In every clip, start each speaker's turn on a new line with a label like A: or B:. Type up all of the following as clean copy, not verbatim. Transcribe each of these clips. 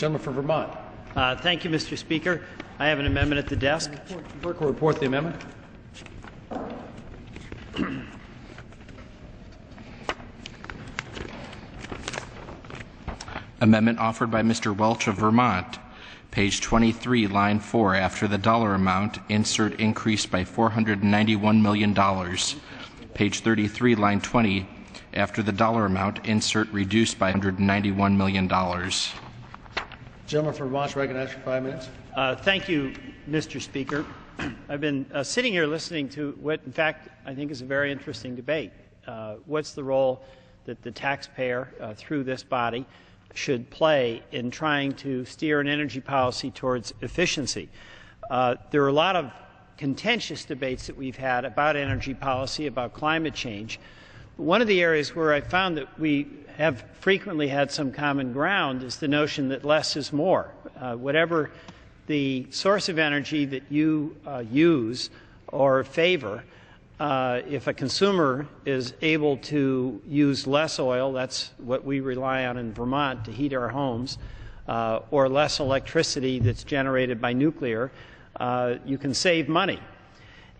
A: Gentleman from Vermont.
B: Thank you, Mr. Speaker. I have an amendment at the desk.
A: Clerk will report the amendment.
C: Amendment offered by Mr. Welch of Vermont. Page 23, line 4, after the dollar amount, insert increased by $491 million. Page 33, line 20, after the dollar amount, insert reduced by $191 million.
A: Gentleman from Vermont, recognized for 5 minutes.
B: Thank you, Mr. Speaker. I've been sitting here listening to what, in fact, I think is a very interesting debate. What's the role that the taxpayer, through this body, should play in trying to steer an energy policy towards efficiency? There are a lot of contentious debates that we've had about energy policy, about climate change. One of the areas where I found that we have frequently had some common ground is the notion that less is more. Whatever the source of energy that you use or favor, if a consumer is able to use less oil, that's what we rely on in Vermont to heat our homes, or less electricity that's generated by nuclear, you can save money.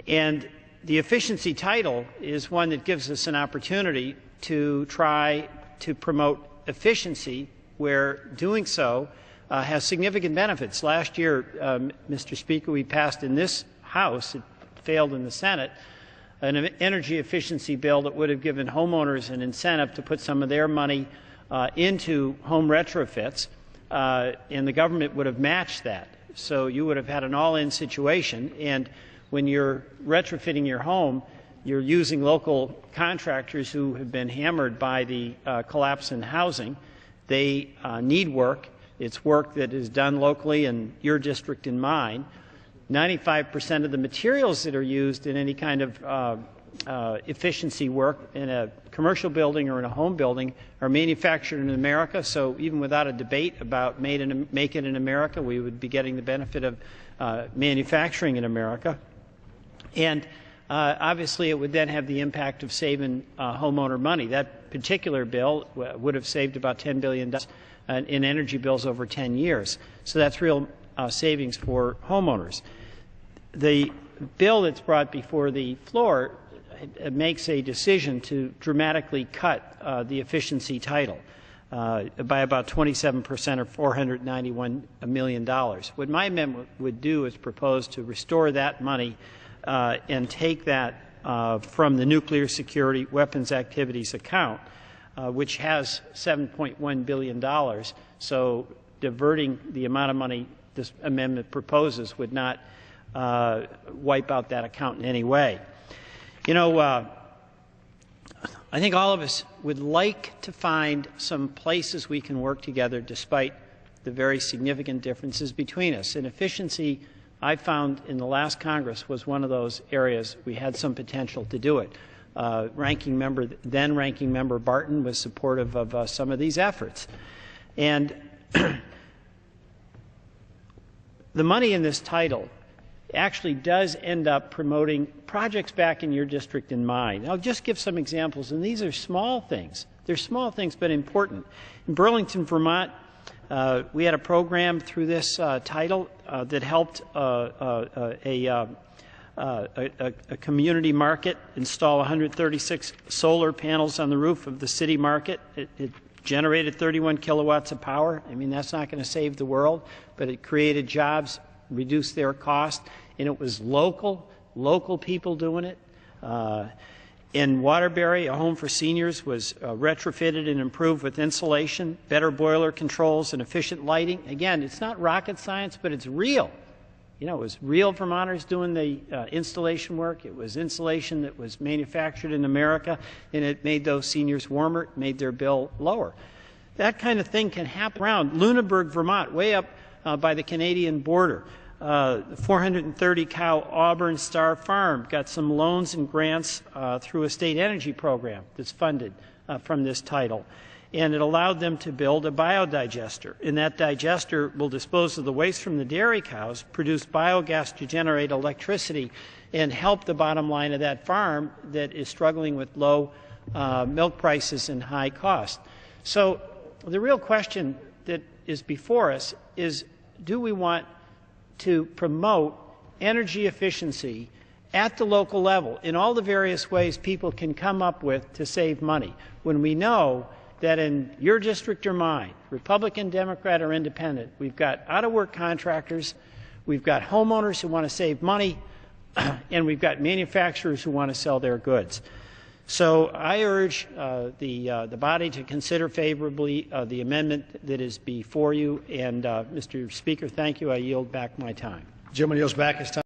B: And the efficiency title is one that gives us an opportunity to try to promote efficiency where doing so has significant benefits. Last year, Mr. Speaker, we passed in this House, it failed in the Senate, an energy efficiency bill that would have given homeowners an incentive to put some of their money into home retrofits, and the government would have matched that. So you would have had an all-in situation, and when you're retrofitting your home, you're using local contractors who have been hammered by the collapse in housing. They need work. It's work that is done locally in your district and mine. 95% of the materials that are used in any kind of efficiency work in a commercial building or in a home building are manufactured in America. So even without a debate about make it in America, we would be getting the benefit of manufacturing in America. And obviously it would then have the impact of saving homeowner money. That particular bill would have saved about $10 billion in energy bills over 10 years. So that's real savings for homeowners. The bill that's brought before the floor makes a decision to dramatically cut the efficiency title by about 27% or $491 million. What my amendment would do is propose to restore that money and take that from the Nuclear Security Weapons Activities account, which has $7.1 billion. So diverting the amount of money this amendment proposes would not wipe out that account in any way. You know, I think all of us would like to find some places we can work together despite the very significant differences between us. And efficiency, I found in the last Congress, was one of those areas we had some potential to do it. Then Ranking Member Barton was supportive of some of these efforts. And the money in this title actually does end up promoting projects back in your district and mine. I'll just give some examples, and these are small things. They're small things but important. In Burlington, Vermont, we had a program through this title that helped a community market install 136 solar panels on the roof of the city market. It generated 31 kilowatts of power. I mean, that's not going to save the world, but it created jobs, reduced their cost, and it was local people doing it. In Waterbury, a home for seniors was retrofitted and improved with insulation, better boiler controls, and efficient lighting. Again, it's not rocket science, but it's real. You know, it was real Vermonters doing the installation work. It was insulation that was manufactured in America, and it made those seniors warmer, it made their bill lower. That kind of thing can happen around Lunenburg, Vermont, way up by the Canadian border. 430-cow Auburn Star Farm got some loans and grants through a state energy program that's funded from this title. And it allowed them to build a biodigester. And that digester will dispose of the waste from the dairy cows, produce biogas to generate electricity, and help the bottom line of that farm that is struggling with low milk prices and high cost. So the real question that is before us is, do we want to promote energy efficiency at the local level in all the various ways people can come up with to save money, when we know that in your district or mine, Republican, Democrat, or Independent, we've got out-of-work contractors, we've got homeowners who want to save money, and we've got manufacturers who want to sell their goods. So I urge the body to consider favorably the amendment that is before you. And, Mr. Speaker, thank you. I yield back my time.
A: Gentleman yields back his time.